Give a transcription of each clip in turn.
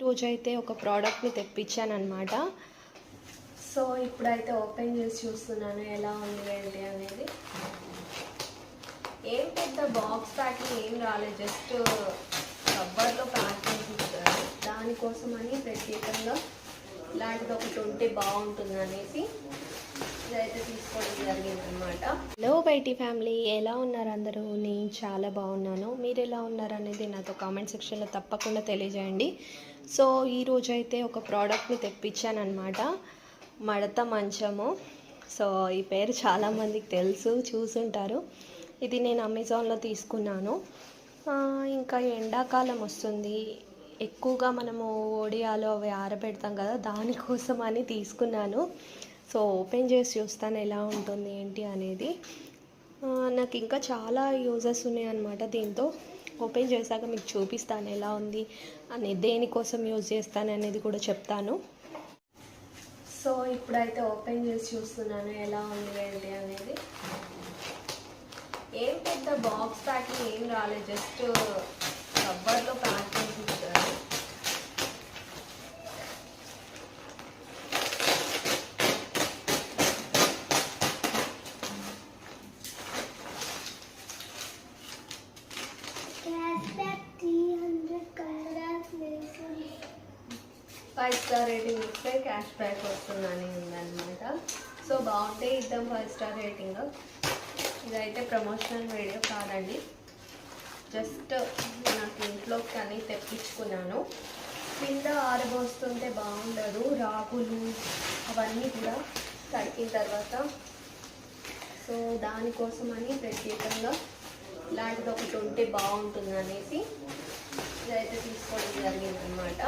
రోజైతే ఒక ప్రోడక్ట్ని తెప్పించానమాట. సో ఇప్పుడైతే ఓపెన్ చేసి చూస్తున్నాను ఎలా ఉంది ఏంటి అనేది. ఏం పెద్ద బాక్స్ ప్యాకింగ్ ఏం రాలేదు, జస్ట్ రబ్బర్లో ప్యాక్ చేసి ఇచ్చారు. దానికోసమని ప్రత్యేకంగా ఇలాంటిది ఒకటి ఉంటే బాగుంటుంది అనేసి ఇదైతే తీసుకోవడం జరిగిందనమాట. హలో బైటీ ఫ్యామిలీ, ఎలా ఉన్నారు అందరూ? నేను చాలా బాగున్నాను. మీరు ఎలా ఉన్నారు అనేది నాతో కామెంట్ సెక్షన్లో తప్పకుండా తెలియజేయండి. సో ఈరోజైతే ఒక ప్రోడక్ట్ని తెప్పించానమాట, మడత మంచము. సో ఈ పేరు చాలామందికి తెలుసు, చూసుంటారు. ఇది నేను అమెజాన్లో తీసుకున్నాను. ఇంకా ఎండాకాలం వస్తుంది, ఎక్కువగా మనము ఒడియాలో అవి ఆరబెడతాం కదా, దానికోసం అని తీసుకున్నాను. సో ఓపెన్ చేసి చూస్తాను ఎలా ఉంటుంది ఏంటి అనేది. నాకు ఇంకా చాలా యూజెస్ ఉన్నాయన్నమాట దీంతో. ఓపెన్ చేశాక మీకు చూపిస్తాను ఎలా ఉంది అని, దేనికోసం యూజ్ చేస్తాను అనేది కూడా చెప్తాను. సో ఇప్పుడైతే ఓపెన్ చేసి చూస్తున్నాను ఎలా ఉంది ఏంటి అనేది. ఏం పెద్ద బాక్స్ ప్యాకింగ్ ఏం రాలేదు, జస్ట్ రబ్బర్లో ప్యాక్ చేసి ఇచ్చారు. ఫైవ్ స్టార్ రేటింగ్ ఇస్తే క్యాష్ బ్యాక్ వస్తుందని ఉందన్నమాట. సో బాగుంటే ఇద్దాం 5 స్టార్ రేటింగ్. ఇదైతే ప్రమోషనల్ వీడియో కాదండి, జస్ట్ నాకు ఇంట్లోకి కానీ తెప్పించుకున్నాను. కింద ఆరబోస్తుంటే బాగుండదు, రాగులు అవన్నీ కూడా తడికిన తర్వాత. సో దానికోసమని ప్రత్యేకంగా ఇలాంటిది ఒకటి ఉంటే బాగుంటుంది అనేసి ఇదైతే తీసుకోవడం జరిగిందనమాట.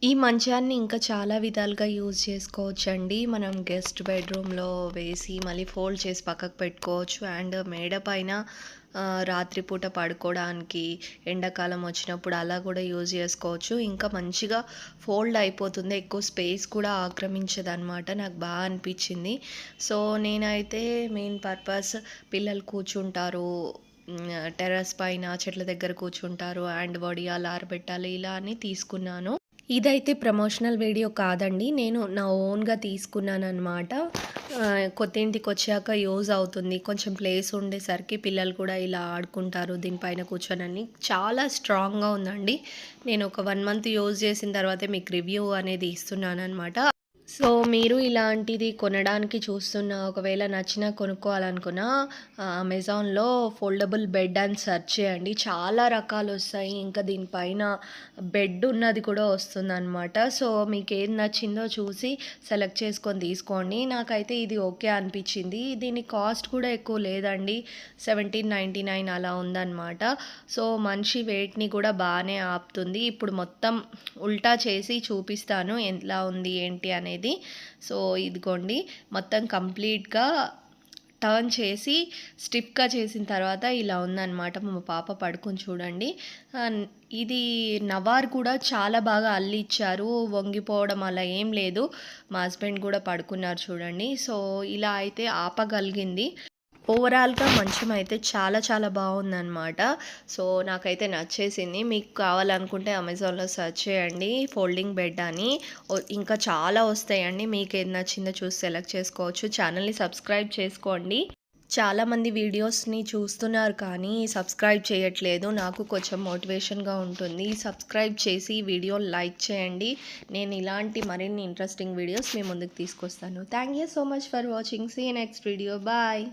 ఈ మంచాన్ని ఇంకా చాలా విధాలుగా యూజ్ చేసుకోవచ్చండి. మనం గెస్ట్ బెడ్రూమ్లో వేసి మళ్ళీ ఫోల్డ్ చేసి పక్కకు పెట్టుకోవచ్చు. అండ్ మేడ పైన రాత్రిపూట పడుకోవడానికి, ఎండాకాలం వచ్చినప్పుడు అలా కూడా యూజ్ చేసుకోవచ్చు. ఇంకా మంచిగా ఫోల్డ్ అయిపోతుంది, ఎక్కువ స్పేస్ కూడా ఆక్రమించదన్నమాట. నాకు బాగా అనిపించింది. సో నేనైతే మెయిన్ పర్పస్ పిల్లలు కూర్చుంటారు టెర్రస్ పైన, చెట్ల దగ్గర కూర్చుంటారు, అండ్ వడియాలు ఆరబెట్టాలి ఇలా అని తీసుకున్నాను. ఇదైతే ప్రమోషనల్ వీడియో కాదండి, నేను నా ఓన్గా తీసుకున్నాను అనమాట. కొత్త ఇంటికి వచ్చాక యూజ్ అవుతుంది, కొంచెం ప్లేస్ ఉండేసరికి పిల్లలు కూడా ఇలా ఆడుకుంటారు దీనిపైన కూర్చొని. చాలా స్ట్రాంగ్గా ఉందండి. నేను ఒక 1 మంత్ యూజ్ చేసిన తర్వాతే మీకు రివ్యూ అనేది ఇస్తున్నాను అనమాట. సో మీరు ఇలాంటిది కొనడానికి చూస్తున్నా, ఒకవేళ నచ్చినా కొనుక్కోవాలనుకున్నా అమెజాన్లో ఫోల్డబుల్ బెడ్ అని సెర్చ్ చేయండి, చాలా రకాలు వస్తాయి. ఇంకా దీనిపైన బెడ్ ఉన్నది కూడా వస్తుందన్నమాట. సో మీకు ఏది నచ్చిందో చూసి సెలెక్ట్ చేసుకొని తీసుకోండి. నాకైతే ఇది ఓకే అనిపించింది. దీని కాస్ట్ కూడా ఎక్కువ లేదండి, 17.99 అలా ఉందన్నమాట. సో మనిషి వెయిట్ని కూడా బాగానే ఆపుతుంది. ఇప్పుడు మొత్తం ఉల్టా చేసి చూపిస్తాను ఎలా ఉంది ఏంటి అనేది. సో ఇదిగోండి, మొత్తం కంప్లీట్గా టర్న్ చేసి స్టిఫ్గా చేసిన తర్వాత ఇలా ఉందన్నమాట. మా పాప పడుకుని చూడండి. ఇది నవార్ కూడా చాలా బాగా అల్లిచ్చారు, వంగిపోవడం అలా ఏం లేదు. మా హస్బెండ్ కూడా పడుకున్నారు చూడండి. సో ఇలా అయితే ఆపగలిగింది. ఓవరాల్గా మంచం అయితే చాలా చాలా బాగుందన్నమాట. సో నాకైతే నచ్చేసింది. మీకు కావాలనుకుంటే అమెజాన్లో సెర్చ్ చేయండి ఫోల్డింగ్ బెడ్ అని, ఇంకా చాలా వస్తాయండి. మీకు ఏది నచ్చిందో చూసి సెలెక్ట్ చేసుకోవచ్చు. ఛానల్ని సబ్స్క్రైబ్ చేసుకోండి. చాలామంది వీడియోస్ని చూస్తున్నారు కానీ సబ్స్క్రైబ్ చేయట్లేదు, నాకు కొంచెం మోటివేషన్గా ఉంటుంది. సబ్స్క్రైబ్ చేసి వీడియో లైక్ చేయండి. నేను ఇలాంటి మరిన్ని ఇంట్రెస్టింగ్ వీడియోస్ మీ ముందుకు తీసుకొస్తాను. Thank you so much for watching. See you next video. Bye.